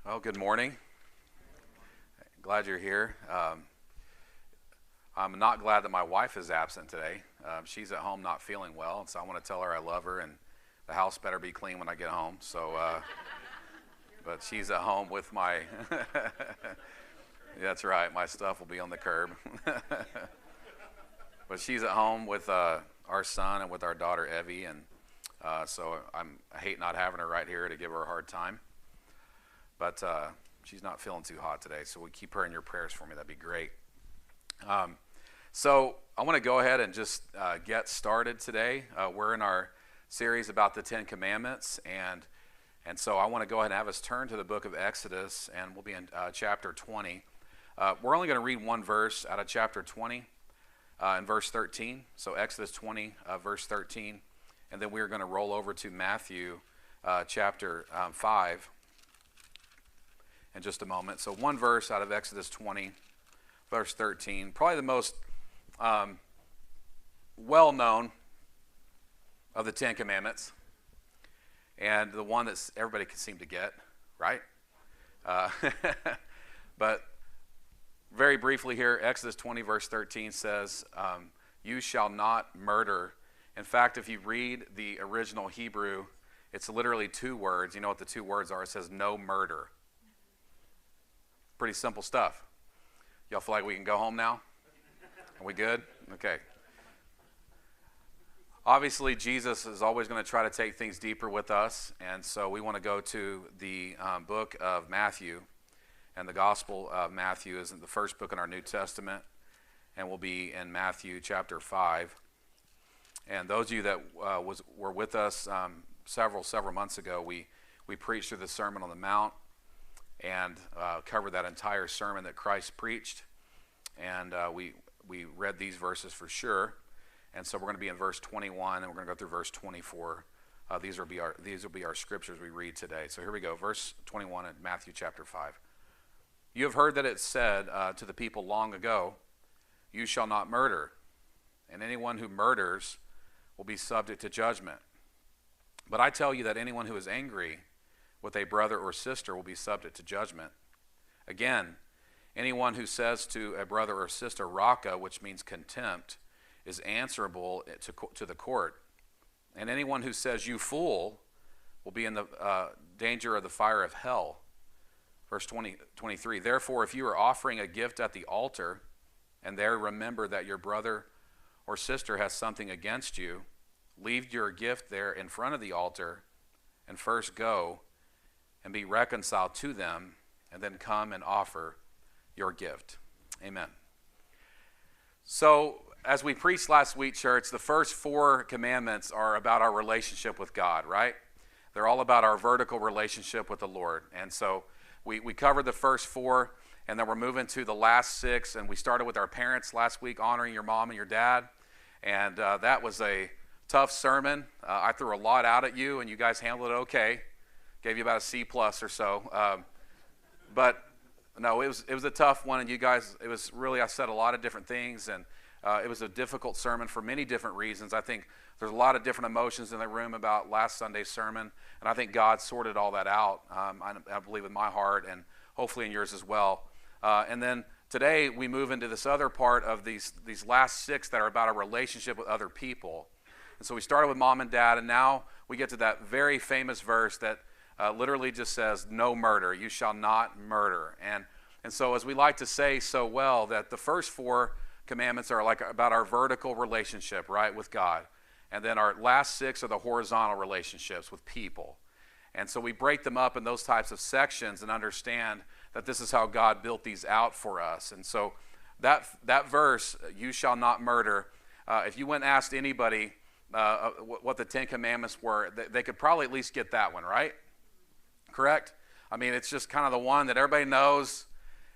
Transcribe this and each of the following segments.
Well, good morning. Glad you're here. I'm not glad that my wife is absent today. She's at home not feeling well, and so I want to tell her I love her, and the house better be clean when I get home. But she's at home with my, that's right, my stuff will be on the curb. But she's at home with our son and with our daughter Evie, and so I hate not having her right here to give her a hard time. But she's not feeling too hot today, so we keep her in your prayers for me. That'd be great. So I want to go ahead and just get started today. We're in our series about the Ten Commandments, and so I want to go ahead and have us turn to the book of Exodus, and we'll be in chapter 20. We're only going to read one verse out of chapter 20 in verse 13. So Exodus 20, verse 13, and then we're going to roll over to Matthew chapter 5. In just a moment. So one verse out of Exodus 20, verse 13, probably the most well-known of the Ten Commandments, and the one that everybody can seem to get, right? But very briefly here, Exodus 20, verse 13 says, you shall not murder. In fact, if you read the original Hebrew, it's literally two words. You know what the two words are? It says no murder. Pretty simple stuff. Y'all feel like we can go home now? Are we good? Okay. Obviously, Jesus is always going to try to take things deeper with us, and so we want to go to the book of Matthew, and the Gospel of Matthew is the first book in our New Testament, and we'll be in Matthew chapter 5. And those of you that were with us several months ago, we preached through the Sermon on the Mount, and covered that entire sermon that Christ preached, and we read these verses for sure. And so we're going to be in verse 21, and we're going to go through verse 24. These will be our scriptures we read today. So here we go, verse 21 in Matthew chapter 5. You have heard that it said to the people long ago, you shall not murder, and anyone who murders will be subject to judgment. But I tell you that anyone who is angry with a brother or sister will be subject to judgment. Again, anyone who says to a brother or sister, raka, which means contempt, is answerable to the court. And anyone who says, you fool, will be in the danger of the fire of hell. Verse 23, therefore, if you are offering a gift at the altar, and there remember that your brother or sister has something against you, leave your gift there in front of the altar, and first go and be reconciled to them, and then come and offer your gift. Amen. So, as we preached last week, church, the first four commandments are about our relationship with God, right? They're all about our vertical relationship with the Lord. And so we covered the first four, and then we're moving to the last six, and we started with our parents last week, honoring your mom and your dad. And that was a tough sermon. I threw a lot out at you, and you guys handled it okay. Gave you about a C+ or so. But no, it was a tough one, and you guys, it was really, I said a lot of different things, and it was a difficult sermon for many different reasons. I think there's a lot of different emotions in the room about last Sunday's sermon, and I think God sorted all that out, I believe, in my heart, and hopefully in yours as well. And then today we move into this other part of these last six that are about a relationship with other people. And so we started with mom and dad, and now we get to that very famous verse that literally just says, no murder, you shall not murder. And so as we like to say so well, that the first four commandments are like about our vertical relationship, right, with God. And then our last six are the horizontal relationships with people. And so we break them up in those types of sections and understand that this is how God built these out for us. And so that verse, you shall not murder, if you went and asked anybody what the Ten Commandments were, they could probably at least get that one, right? Correct? I mean, it's just kind of the one that everybody knows.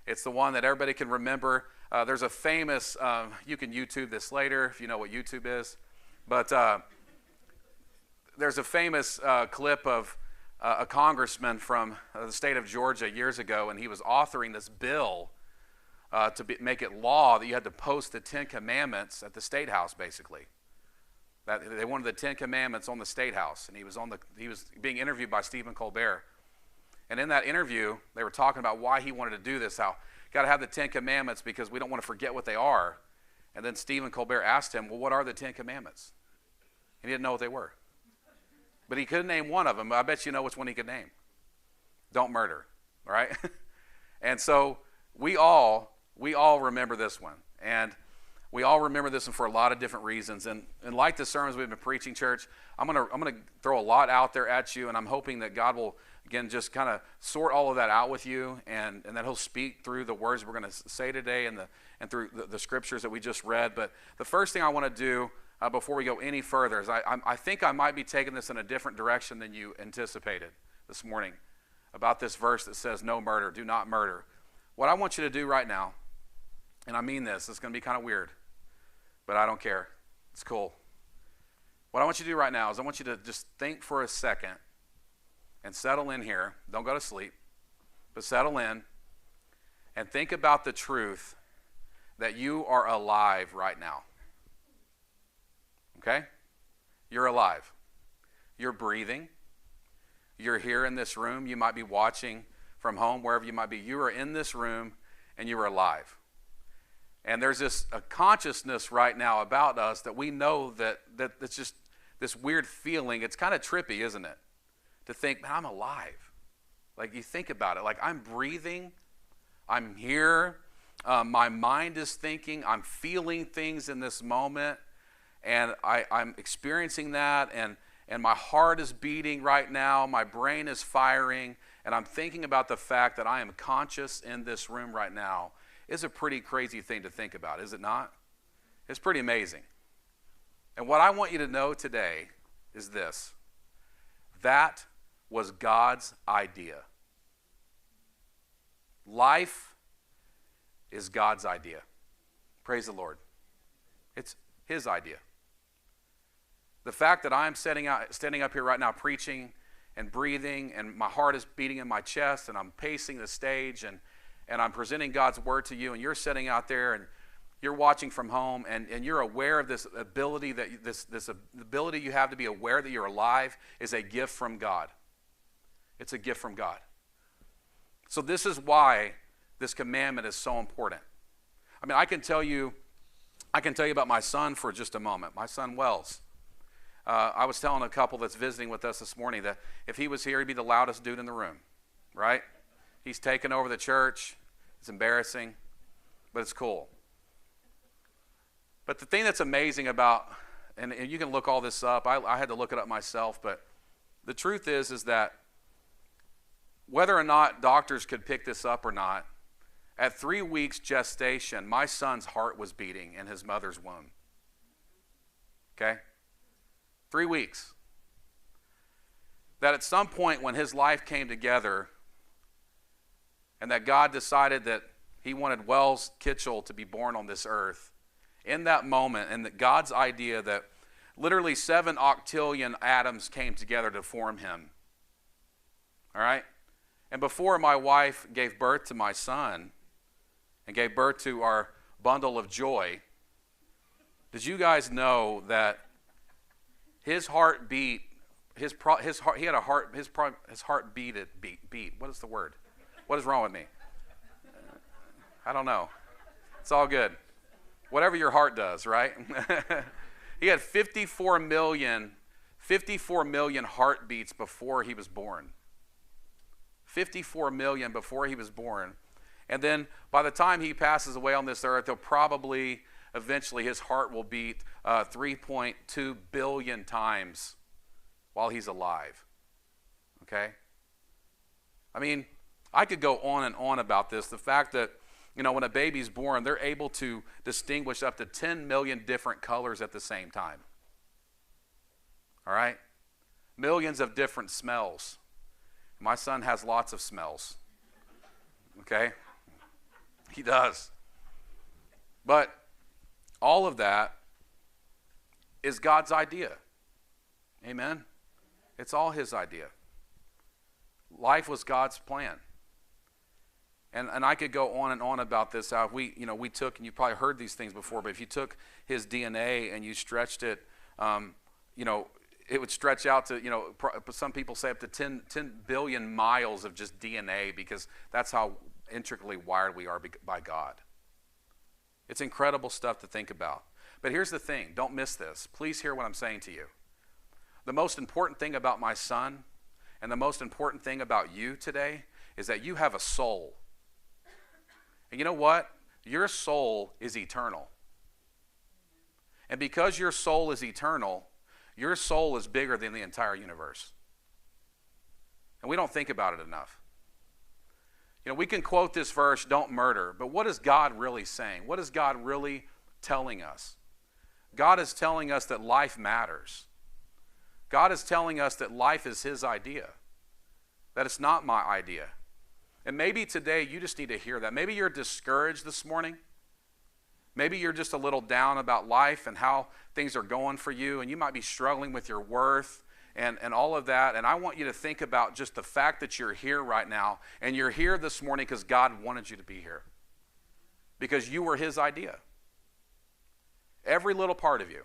It's the one that everybody can remember. There's a famous, you can YouTube this later if you know what YouTube is, but there's a famous clip of a congressman from the state of Georgia years ago, and he was authoring this bill to make it law that you had to post the Ten Commandments at the State House, basically. That they wanted the Ten Commandments on the State House, and he was being interviewed by Stephen Colbert. And in that interview, they were talking about why he wanted to do this, how got to have the 10 Commandments because we don't want to forget what they are. And then Stephen Colbert asked him, well, what are the 10 Commandments? And he didn't know what they were. But he couldn't name one of them. I bet you know which one he could name. Don't murder, right? And so we all remember this one. And we all remember this one for a lot of different reasons. And like the sermons we've been preaching, church, I'm gonna throw a lot out there at you, and I'm hoping that God will, again, just kind of sort all of that out with you, and that he'll speak through the words we're going to say today and through the scriptures that we just read. But the first thing I want to do before we go any further is I think I might be taking this in a different direction than you anticipated this morning about this verse that says no murder, do not murder. What I want you to do right now, and I mean this, it's going to be kind of weird, but I don't care. It's cool. What I want you to do right now is I want you to just think for a second and settle in here. Don't go to sleep, but settle in and think about the truth that you are alive right now. Okay? You're alive. You're breathing. You're here in this room. You might be watching from home, wherever you might be. You are in this room and you are alive. And there's a consciousness right now about us that we know that it's just this weird feeling. It's kind of trippy, isn't it? To think, man, I'm alive. Like, you think about it. Like, I'm breathing. I'm here. My mind is thinking. I'm feeling things in this moment. And I'm experiencing that. And my heart is beating right now. My brain is firing. And I'm thinking about the fact that I am conscious in this room right now. Is a pretty crazy thing to think about, is it not? It's pretty amazing. And what I want you to know today is this. That was God's idea. Life is God's idea. Praise the Lord. It's his idea. The fact that I'm standing up here right now preaching and breathing, and my heart is beating in my chest, and I'm pacing the stage, and I'm presenting God's word to you, and you're sitting out there and you're watching from home, and you're aware of this ability, that this ability you have to be aware that you're alive is a gift from God. It's a gift from God. So this is why this commandment is so important. I mean, I can tell you about my son for just a moment. My son Wells. I was telling a couple that's visiting with us this morning that if he was here, he'd be the loudest dude in the room, right? He's taken over the church. It's embarrassing, but it's cool. But the thing that's amazing about, and you can look all this up, I had to look it up myself, but the truth is that whether or not doctors could pick this up or not, at 3 weeks gestation, my son's heart was beating in his mother's womb. Okay? 3 weeks. That at some point when his life came together, and that God decided that he wanted Wells Kitchell to be born on this earth, in that moment, and that God's idea that literally 7 octillion atoms came together to form him. All right? And before my wife gave birth to my son and gave birth to our bundle of joy, did you guys know that his heart beat, his heart beat. What is the word? What is wrong with me? I don't know. It's all good. Whatever your heart does, right? He had 54 million heartbeats before he was born. 54 million before he was born. And then by the time he passes away on this earth, he'll probably, eventually, his heart will beat 3.2 billion times while he's alive. Okay? I mean, I could go on and on about this. The fact that, when a baby's born, they're able to distinguish up to 10 million different colors at the same time. All right? Millions of different smells. My son has lots of smells. Okay? He does. But all of that is God's idea. Amen? It's all his idea. Life was God's plan. And I could go on and on about this. How we took, and you probably heard these things before, but if you took his DNA and you stretched it, it would stretch out to, some people say up to 10 billion miles of just DNA, because that's how intricately wired we are by God. It's incredible stuff to think about. But here's the thing. Don't miss this. Please hear what I'm saying to you. The most important thing about my son and the most important thing about you today is that you have a soul. And you know what? Your soul is eternal. And because your soul is eternal, your soul is bigger than the entire universe. And we don't think about it enough. We can quote this verse, don't murder, but what is God really saying? What is God really telling us? God is telling us that life matters. God is telling us that life is his idea, that it's not my idea. And maybe today you just need to hear that. Maybe you're discouraged this morning. Maybe you're just a little down about life and how things are going for you, and you might be struggling with your worth and all of that. And I want you to think about just the fact that you're here right now, and you're here this morning because God wanted you to be here, because you were his idea. Every little part of you,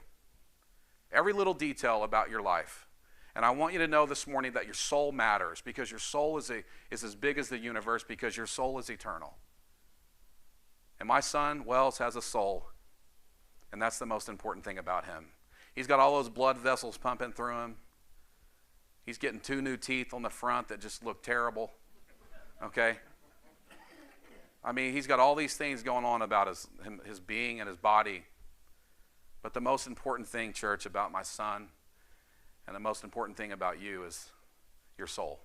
every little detail about your life. And I want you to know this morning that your soul matters, because your soul is as big as the universe, because your soul is eternal. And my son, Wells, has a soul, and that's the most important thing about him. He's got all those blood vessels pumping through him. He's getting 2 new teeth on the front that just look terrible, okay? I mean, he's got all these things going on about his being and his body. But the most important thing, church, about my son, and the most important thing about you is your soul.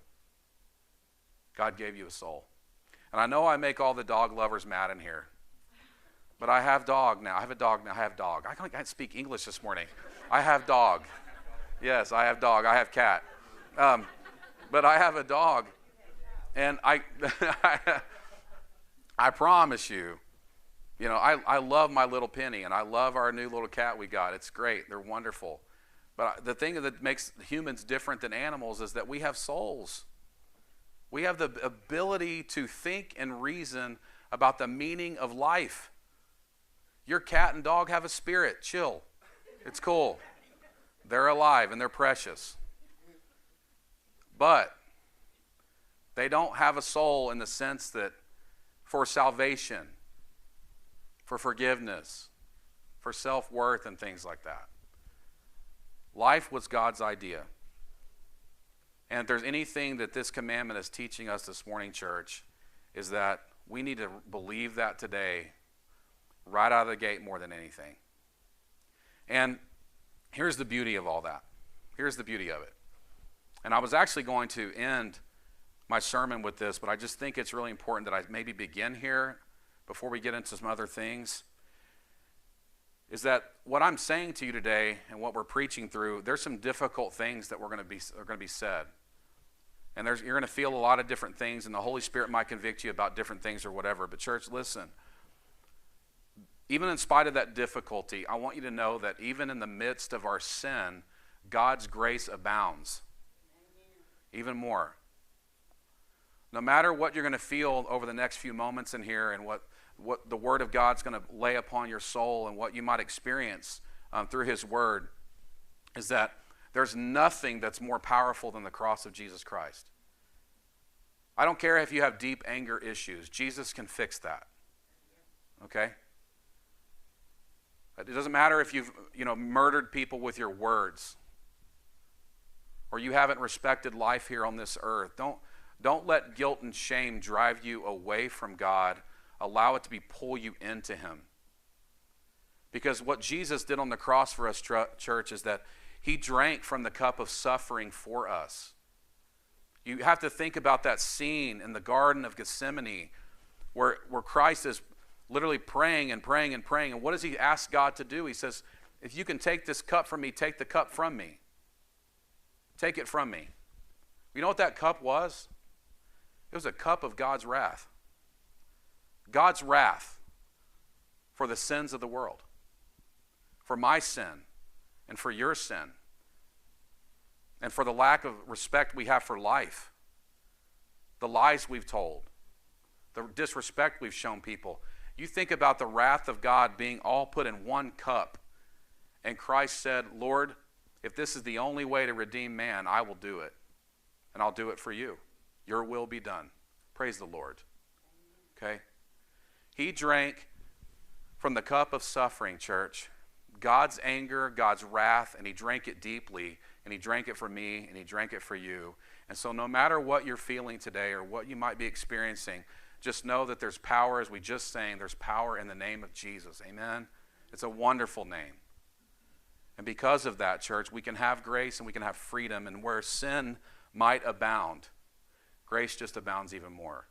God gave you a soul. And I know I make all the dog lovers mad in here, but I have dog now. I have a dog now. I have dog. I can't speak English this morning. I have dog. Yes, I have dog. I have cat. But I have a dog. And I promise you, I love my little Penny, and I love our new little cat we got. It's great. They're wonderful. But the thing that makes humans different than animals is that we have souls. We have the ability to think and reason about the meaning of life. Your cat and dog have a spirit. Chill. It's cool. They're alive and they're precious. But they don't have a soul in the sense that for salvation, for forgiveness, for self-worth and things like that. Life was God's idea. And if there's anything that this commandment is teaching us this morning, church, is that we need to believe that today, right out of the gate more than anything. And here's the beauty of all that. Here's the beauty of it. And I was actually going to end my sermon with this, but I just think it's really important that I maybe begin here before we get into some other things. Is that what I'm saying to you today and what we're preaching through, there's some difficult things that are going to be said. And you're going to feel a lot of different things, and the Holy Spirit might convict you about different things or whatever. But church, listen. Even in spite of that difficulty, I want you to know that even in the midst of our sin, God's grace abounds. Even more. No matter what you're going to feel over the next few moments in here, and what the Word of God's going to lay upon your soul, and what you might experience through His Word, is that there's nothing that's more powerful than the cross of Jesus Christ. I don't care if you have deep anger issues. Jesus can fix that. Okay? It doesn't matter if you've murdered people with your words, or you haven't respected life here on this earth. Don't let guilt and shame drive you away from God. Allow it to pull you into Him. Because what Jesus did on the cross for us, church, is that He drank from the cup of suffering for us. You have to think about that scene in the Garden of Gethsemane where Christ is literally praying and praying and praying. And what does He ask God to do? He says, if you can take this cup from me, take the cup from me. Take it from me. You know what that cup was? It was a cup of God's wrath. God's wrath for the sins of the world. For my sin and for your sin. And for the lack of respect we have for life. The lies we've told. The disrespect we've shown people. You think about the wrath of God being all put in one cup. And Christ said, Lord, if this is the only way to redeem man, I will do it. And I'll do it for you. Your will be done. Praise the Lord. Okay? He drank from the cup of suffering, church. God's anger, God's wrath, and he drank it deeply. And he drank it for me, and he drank it for you. And so no matter what you're feeling today or what you might be experiencing, just know that there's power, as we just sang, there's power in the name of Jesus. Amen? It's a wonderful name. And because of that, church, we can have grace and we can have freedom. And where sin might abound, grace just abounds even more.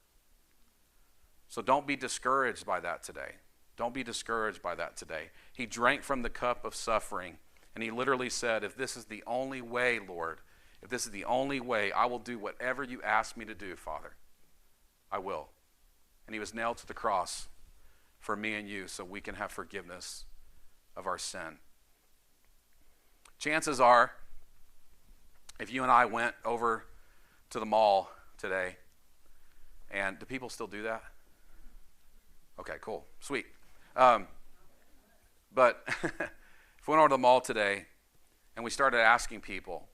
So don't be discouraged by that today. Don't be discouraged by that today. He drank from the cup of suffering, and he literally said, if this is the only way, Lord, if this is the only way, I will do whatever you ask me to do, Father. I will. And he was nailed to the cross for me and you so we can have forgiveness of our sin. Chances are, if you and I went over to the mall today, and do people still do that? Okay, cool, sweet. But if we went over to the mall today and we started asking people,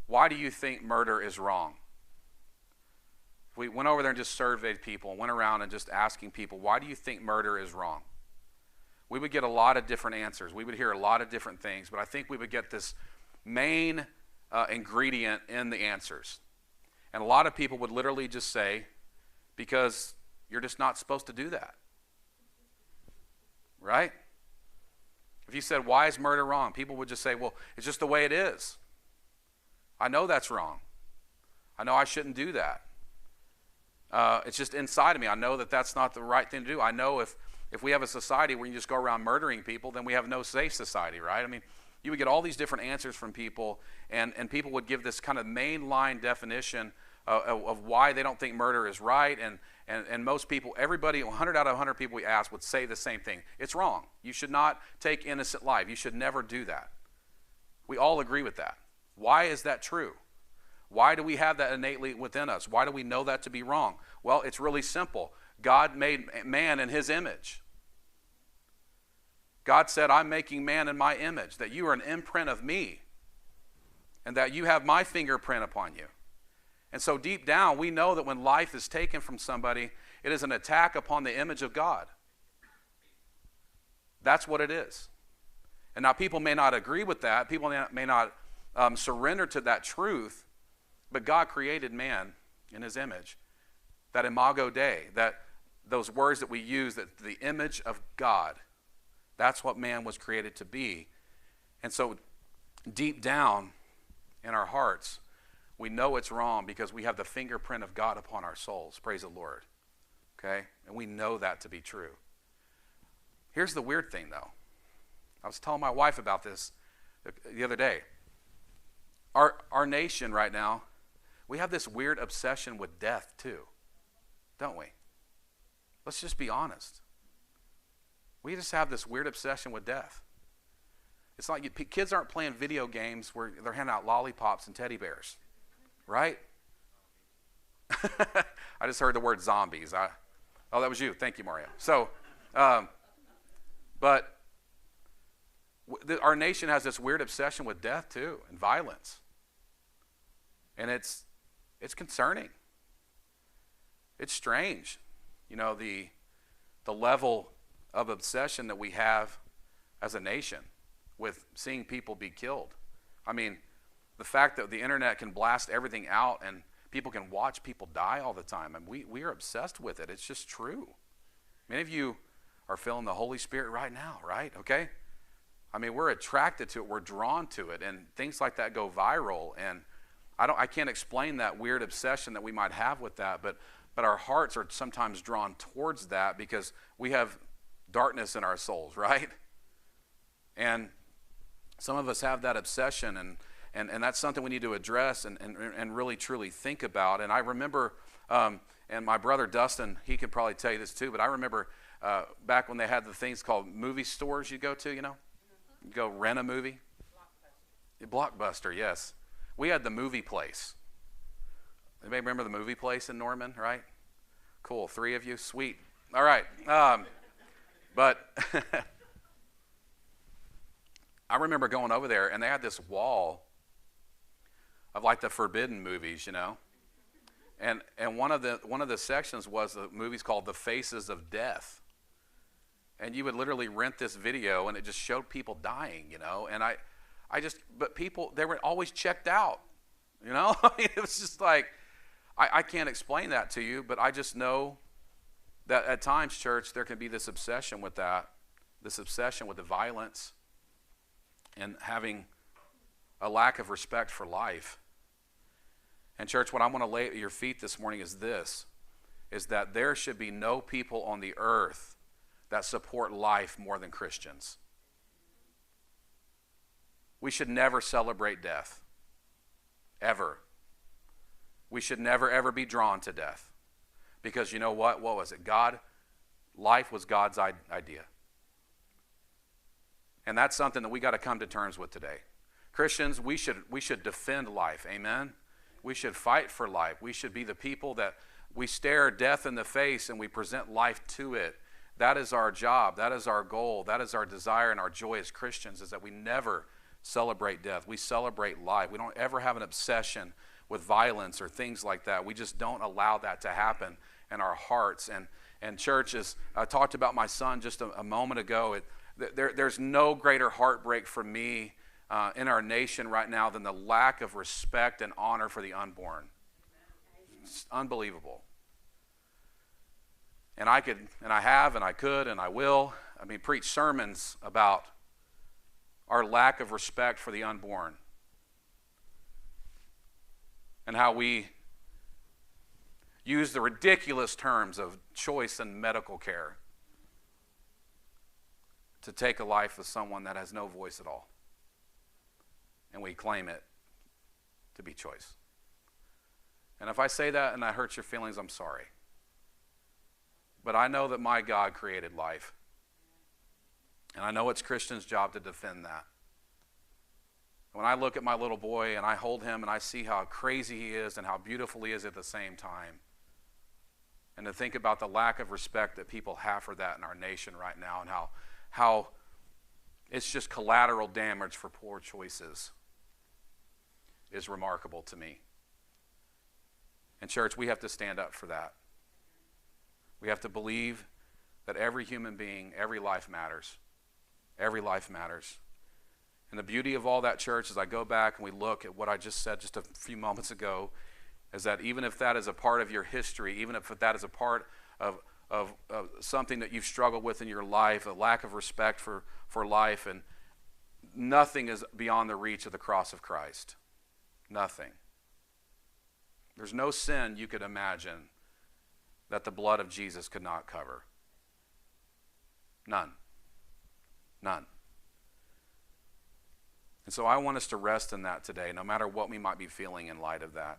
why do you think murder is wrong? If we went over there and just surveyed people and went around and just asking people, why do you think murder is wrong? We would get a lot of different answers. We would hear a lot of different things, but I think we would get this main ingredient in the answers. And a lot of people would literally just say, because you're just not supposed to do that. Right? If you said, why is murder wrong? People would just say, well, it's just the way it is. I know that's wrong. I know I shouldn't do that. It's just inside of me. I know that that's not the right thing to do. I know if we have a society where you just go around murdering people, then we have no safe society, right? I mean, you would get all these different answers from people, and people would give this kind of mainline definition of why they don't think murder is right, and most people, everybody, 100 out of 100 people we asked would say the same thing. It's wrong. You should not take innocent life. You should never do that. We all agree with that. Why is that true? Why do we have that innately within us? Why do we know that to be wrong? Well, it's really simple. God made man in his image. God said, I'm making man in my image, that you are an imprint of me, and that you have my fingerprint upon you. And so deep down, we know that when life is taken from somebody, it is an attack upon the image of God. That's what it is. And now people may not agree with that. People may not surrender to that truth, but God created man in his image. That imago Dei, that those words that we use, that the image of God, that's what man was created to be. And so deep down in our hearts, we know it's wrong because we have the fingerprint of God upon our souls. Praise the Lord. Okay? And we know that to be true. Here's the weird thing, though. I was telling my wife about this the other day. Our nation right now, we have this weird obsession with death too, don't we? Let's just be honest. We just have this weird obsession with death. It's like kids aren't playing video games where they're handing out lollipops and teddy bears, right? I just heard the word zombies. Oh, that was you. Thank you, Mario. So, but our nation has this weird obsession with death too, and violence. And it's concerning. It's strange, you know, the level of obsession that we have as a nation with seeing people be killed. I mean, the fact that the internet can blast everything out and people can watch people die all the time, and we are obsessed with it. It's just true. Many of you are feeling the Holy Spirit right now, right? Okay? I mean, we're attracted to it. We're drawn to it, and things like that go viral, and I can't explain that weird obsession that we might have with that, but our hearts are sometimes drawn towards that because we have darkness in our souls, right? And some of us have that obsession, and that's something we need to address and really truly think about. And I remember, and my brother Dustin, he could probably tell you this too, but I remember back when they had the things called movie stores you go to, you know? You go rent a movie. Blockbuster, yes. We had the movie place. Anybody remember the movie place in Norman, right? Cool, 3 of you, sweet. All right, but I remember going over there, and they had this wall of like the forbidden movies, and one of the sections was the movies called The Faces of Death, and you would literally rent this video, and it just showed people dying, and but people, they were always checked out, I mean, it was just like, I can't explain that to you, but I just know that at times, church, there can be this obsession with that, this obsession with the violence, and having a lack of respect for life. And church, what I want to lay at your feet this morning is that there should be no people on the earth that support life more than Christians. We should never celebrate death, ever. We should never, ever be drawn to death. Because you know what? What was it? Life was God's idea. And that's something that we got to come to terms with today. Christians, we should defend life. Amen? We should fight for life. We should be the people that we stare death in the face and we present life to it. That is our job. That is our goal. That is our desire and our joy as Christians, is that we never celebrate death. We celebrate life. We don't ever have an obsession with violence or things like that. We just don't allow that to happen in our hearts. And churches, I talked about my son just a moment ago. There's no greater heartbreak for me in our nation right now than the lack of respect and honor for the unborn. It's unbelievable. And I could, and I have, and I could, and I will, preach sermons about our lack of respect for the unborn and how we use the ridiculous terms of choice and medical care to take a life of someone that has no voice at all. And we claim it to be choice. And if I say that and I hurt your feelings, I'm sorry. But I know that my God created life. And I know it's Christians' job to defend that. When I look at my little boy and I hold him and I see how crazy he is and how beautiful he is at the same time, and to think about the lack of respect that people have for that in our nation right now, and how it's just collateral damage for poor choices, is remarkable to me. And church, we have to stand up for that. We have to believe that every human being, every life matters. Every life matters. And the beauty of all that, church, as I go back and we look at what I just said just a few moments ago, is that even if that is a part of your history, even if that is a part of something that you've struggled with in your life, a lack of respect for life, and nothing is beyond the reach of the cross of Christ. Nothing. There's no sin you could imagine that the blood of Jesus could not cover. None. None. And so I want us to rest in that today, no matter what we might be feeling in light of that.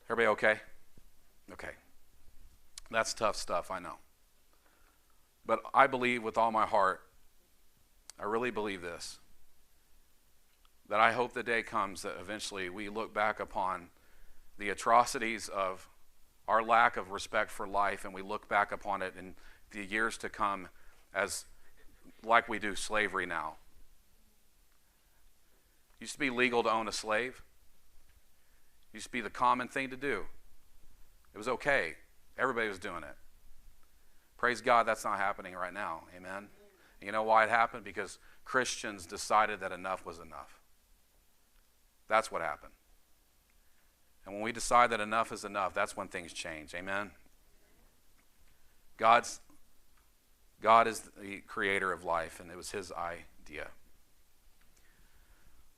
Everybody okay? Okay. That's tough stuff, I know. But I believe with all my heart, I really believe this, that I hope the day comes that eventually we look back upon the atrocities of our lack of respect for life, and we look back upon it in the years to come as like we do slavery now. It used to be legal to own a slave. It used to be the common thing to do. It was okay. Everybody was doing it. Praise God, that's not happening right now. Amen. And you know why it happened? Because Christians decided that enough was enough. That's what happened. And when we decide that enough is enough, that's when things change. Amen. God is the creator of life, and it was his idea.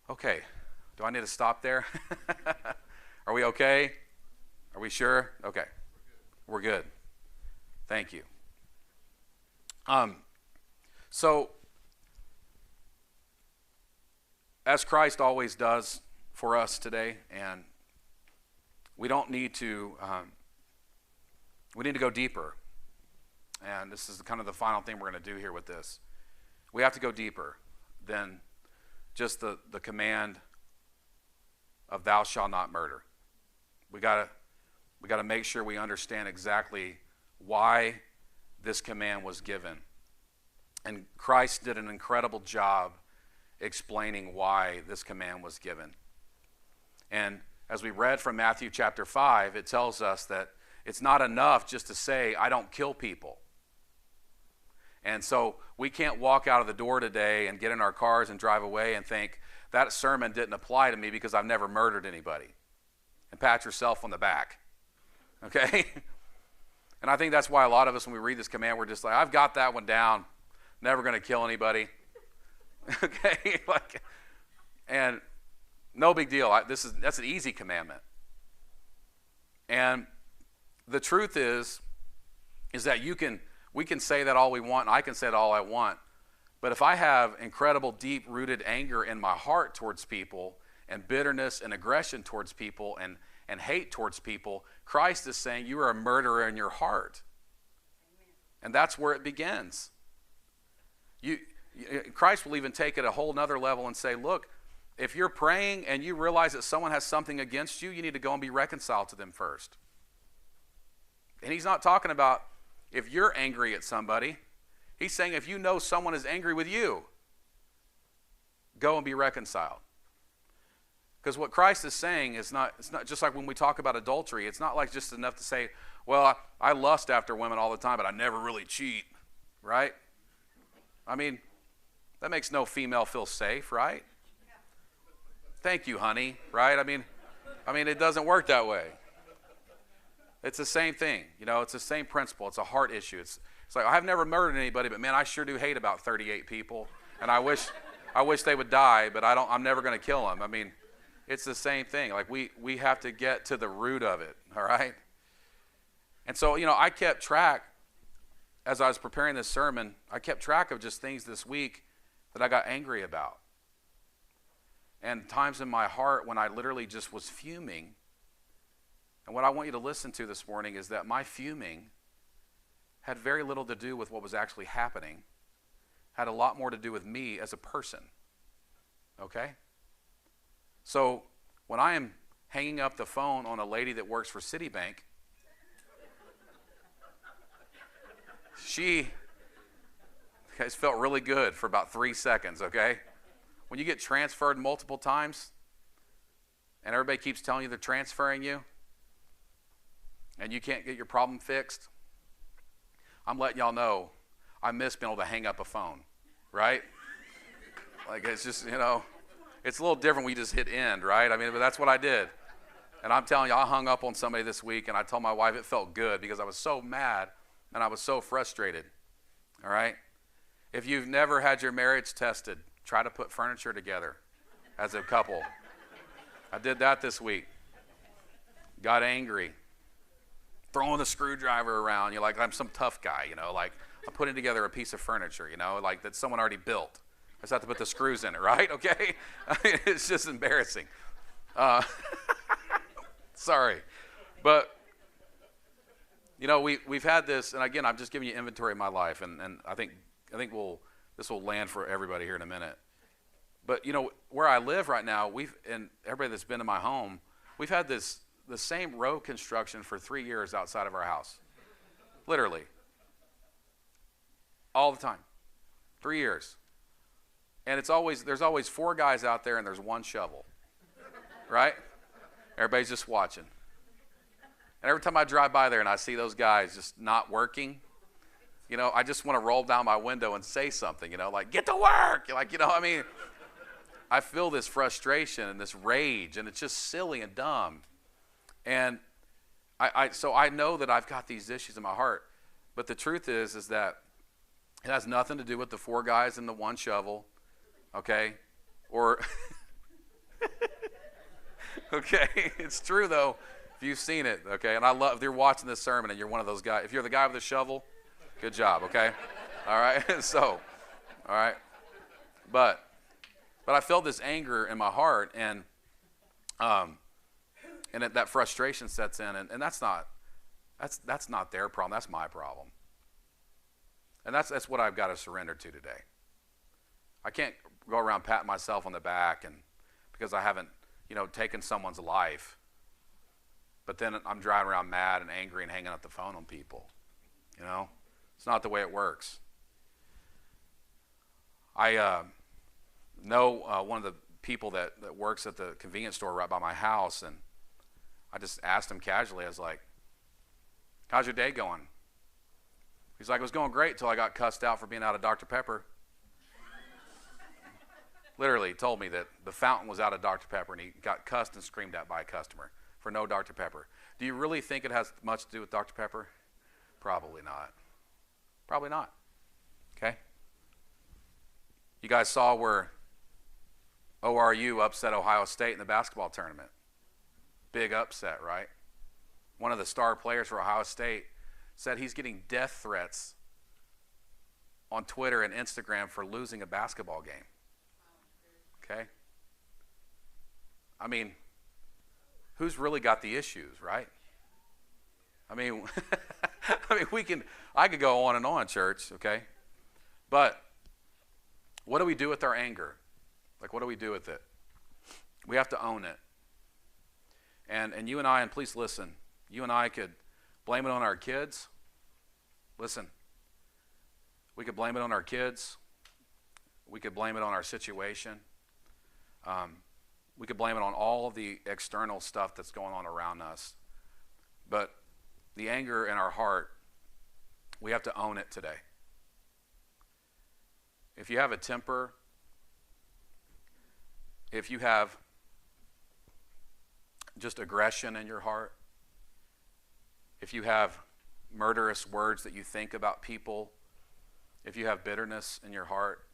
Okay, do I need to stop there? Are we okay? Are we sure? Okay, we're good. Thank you. So, as Christ always does for us today, and we don't need to, we need to go deeper. And this is kind of the final thing we're going to do here with this. We have to go deeper than just the command of thou shalt not murder. We got to make sure we understand exactly why this command was given. And Christ did an incredible job explaining why this command was given. And as we read from Matthew chapter 5, it tells us that it's not enough just to say, I don't kill people. And so we can't walk out of the door today and get in our cars and drive away and think, that sermon didn't apply to me because I've never murdered anybody. And pat yourself on the back. Okay? And I think that's why a lot of us, when we read this command, we're just like, I've got that one down. Never going to kill anybody. Okay? And no big deal. That's an easy commandment. And the truth is that we can say that all we want, and I can say it all I want. But if I have incredible, deep-rooted anger in my heart towards people, and bitterness and aggression towards people, and hate towards people, Christ is saying you are a murderer in your heart. Amen. And that's where it begins. Christ will even take it a whole nother level and say, look, if you're praying and you realize that someone has something against you, you need to go and be reconciled to them first. And he's not talking about if you're angry at somebody. He's saying if you know someone is angry with you, go and be reconciled. Because what Christ is saying it's not just like when we talk about adultery. It's not like just enough to say, well, I lust after women all the time, but I never really cheat, right? I mean, that makes no female feel safe, right? Thank you, honey, right? I mean, it doesn't work that way. It's the same thing, it's the same principle. It's a heart issue. It's like, I've never murdered anybody, but man, I sure do hate about 38 people, and I wish they would die, but I'm never going to kill them. I mean, it's the same thing. Like we have to get to the root of it, all right? And so, I kept track, as I was preparing this sermon, I kept track of just things this week that I got angry about. And times in my heart when I literally just was fuming. And what I want you to listen to this morning is that my fuming had very little to do with what was actually happening. Had a lot more to do with me as a person. Okay? So when I am hanging up the phone on a lady that works for Citibank, it felt really good for about 3 seconds, okay? When you get transferred multiple times and everybody keeps telling you they're transferring you and you can't get your problem fixed, I'm letting y'all know I miss being able to hang up a phone, right? Like it's just, it's a little different when you just hit end, right? I mean, but that's what I did. And I'm telling you, I hung up on somebody this week and I told my wife it felt good because I was so mad and I was so frustrated, all right? If you've never had your marriage tested, try to put furniture together as a couple. I did that this week. Got angry. Throwing the screwdriver around. You're like, I'm some tough guy, like I'm putting together a piece of furniture, like that someone already built. I just have to put the screws in it, right? Okay? I mean, it's just embarrassing. Sorry. But, we've had this, and again, I'm just giving you inventory of my life, and I think this will land for everybody here in a minute. But, where I live right now, and everybody that's been in my home, we've had the same road construction for 3 years outside of our house. Literally. All the time. 3 years. And there's always 4 guys out there and there's 1 shovel. Right? Everybody's just watching. And every time I drive by there and I see those guys just not working, I just want to roll down my window and say something, like, get to work! I feel this frustration and this rage, and it's just silly and dumb. And so I know that I've got these issues in my heart. But the truth is that it has nothing to do with the 4 guys and the 1 shovel, okay? Or, okay, it's true, though, if you've seen it, okay? And if you're watching this sermon and you're one of those guys, if you're the guy with the shovel, good job, okay? All right, all right. But I felt this anger in my heart, and that frustration sets in, and that's not their problem. That's my problem, and that's what I've got to surrender to today. I can't go around patting myself on the back and because I haven't taken someone's life, but then I'm driving around mad and angry and hanging up the phone on people. It's not the way it works. know one of the people that works at the convenience store right by my house, and I just asked him casually. I was like, "How's your day going?" He's like, "It was going great until I got cussed out for being out of Dr. Pepper." Literally told me that the fountain was out of Dr. Pepper, and he got cussed and screamed at by a customer for no Dr. Pepper. Do you really think it has much to do with Dr. Pepper? Probably not. Probably not. Okay? You guys saw where ORU upset Ohio State in the basketball tournament. Big upset, right? One of the star players for Ohio State said he's getting death threats on Twitter and Instagram for losing a basketball game. Okay? I mean, who's really got the issues, right? I mean, I could go on and on, church, okay? But what do we do with our anger? Like, what do we do with it? We have to own it. And you and I, and please listen, you and I could blame it on our kids. Listen, we could blame it on our kids. We could blame it on our situation. We could blame it on all of the external stuff that's going on around us. But the anger in our heart, we have to own it today. If you have a temper, if you have just aggression in your heart, if you have murderous words that you think about people, if you have bitterness in your heart,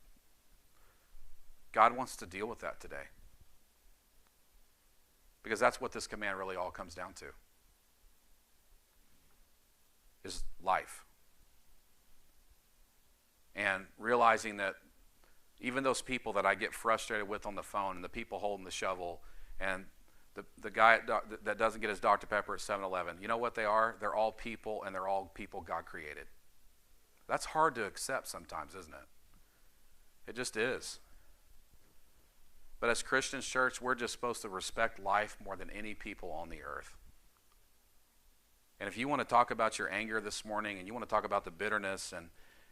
God wants to deal with that today. Because that's what this command really all comes down to, is life. And realizing that even those people that I get frustrated with on the phone, and the people holding the shovel, and the guy that doesn't get his Dr. Pepper at 7-Eleven, you know what they are? They're all people, and they're all people God created. That's hard to accept sometimes, isn't it? It just is. But as Christians, church, we're just supposed to respect life more than any people on the earth. And if you want to talk about your anger this morning, and you want to talk about the bitterness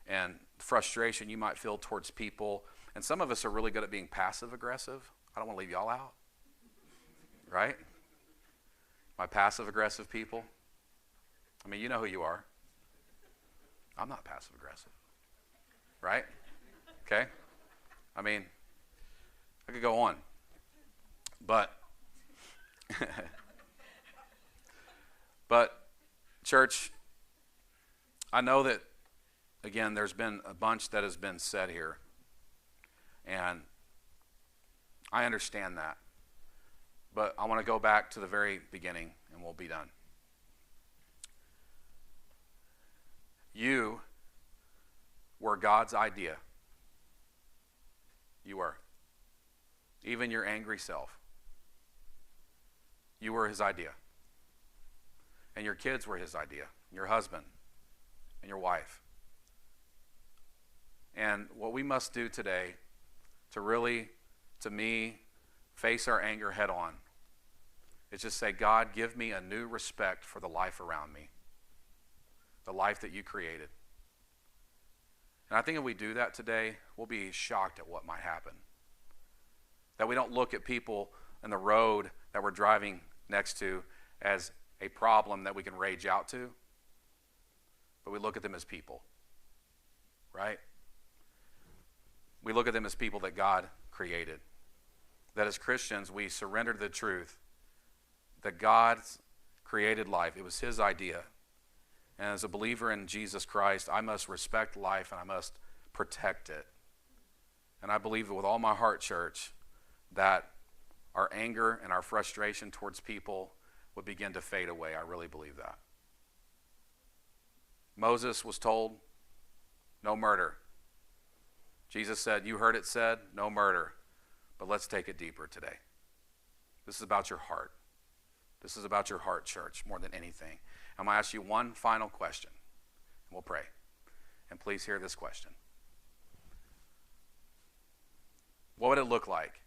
and frustration you might feel towards people, and some of us are really good at being passive-aggressive. I don't want to leave y'all out. Right? My passive-aggressive people. I mean, you know who you are. I'm not passive-aggressive. Right? Okay? I mean, I could go on. But, church, I know that, again, there's been a bunch that has been said here. And I understand that. But I want to go back to the very beginning, and we'll be done. You were God's idea. You were. Even your angry self. You were his idea. And your kids were his idea. Your husband and your wife. And what we must do today to really, to me, face our anger head on, is just say, God, give me a new respect for the life around me. The life that you created. And I think if we do that today, we'll be shocked at what might happen. That we don't look at people in the road that we're driving next to as a problem that we can rage out to, but we look at them as people, right? We look at them as people that God created. That as Christians, we surrender to the truth that God's created life. It was his idea. And as a believer in Jesus Christ, I must respect life and I must protect it. And I believe with all my heart, church, that our anger and our frustration towards people would begin to fade away. I really believe that. Moses was told, no murder. Jesus said, you heard it said, no murder. But let's take it deeper today. This is about your heart. This is about your heart, church, more than anything. I'm going to ask you one final question, and we'll pray. And please hear this question. What would it look like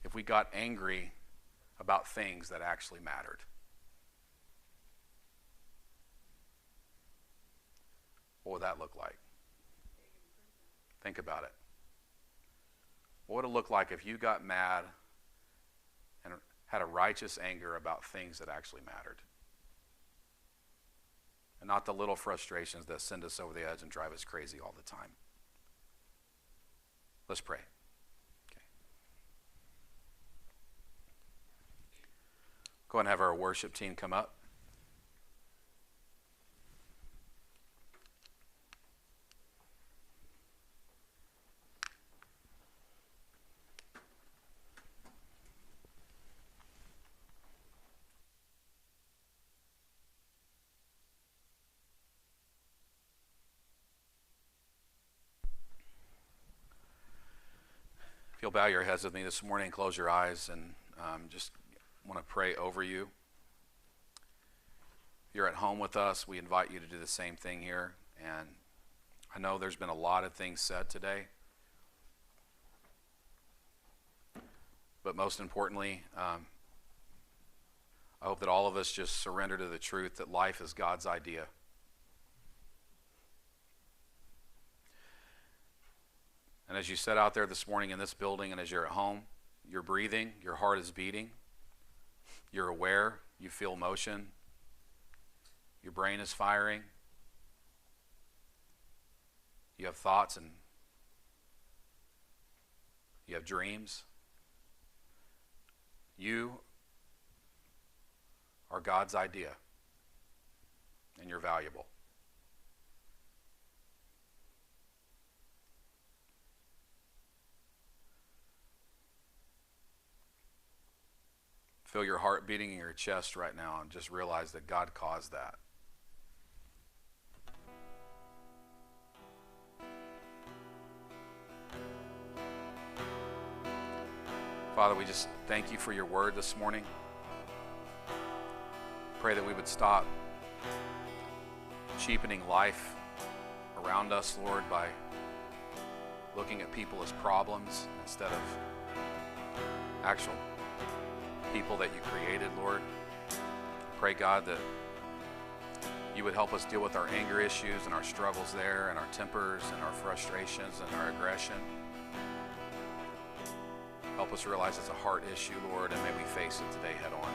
if we got angry about things that actually mattered? What would that look like? Think about it. What would it look like if you got mad and had a righteous anger about things that actually mattered? And not the little frustrations that send us over the edge and drive us crazy all the time. Let's pray. Okay. Go ahead and have our worship team come up. If you'll bow your heads with me this morning, close your eyes, and just want to pray over you. If you're at home with us, we invite you to do the same thing here. And I know there's been a lot of things said today, but most importantly, I hope that all of us just surrender to the truth that life is God's idea. And as you sit out there this morning in this building, and as you're at home, you're breathing, your heart is beating, you're aware, you feel motion, your brain is firing, you have thoughts and you have dreams. You are God's idea, and you're valuable. Feel your heart beating in your chest right now and just realize that God caused that. Father, we just thank you for your word this morning. Pray that we would stop cheapening life around us, Lord, by looking at people as problems instead of actual people that you created, Lord. Pray, God, that you would help us deal with our anger issues and our struggles there, and our tempers and our frustrations and our aggression. Help us realize it's a heart issue, Lord, and may we face it today head on.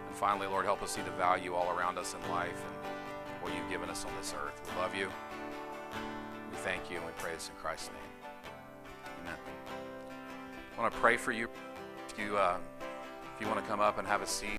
And finally, Lord, help us see the value all around us in life and what you've given us on this earth. We love you. We thank you, and we pray this in Christ's name. Amen. I want to pray for you. If you want to come up and have a seat.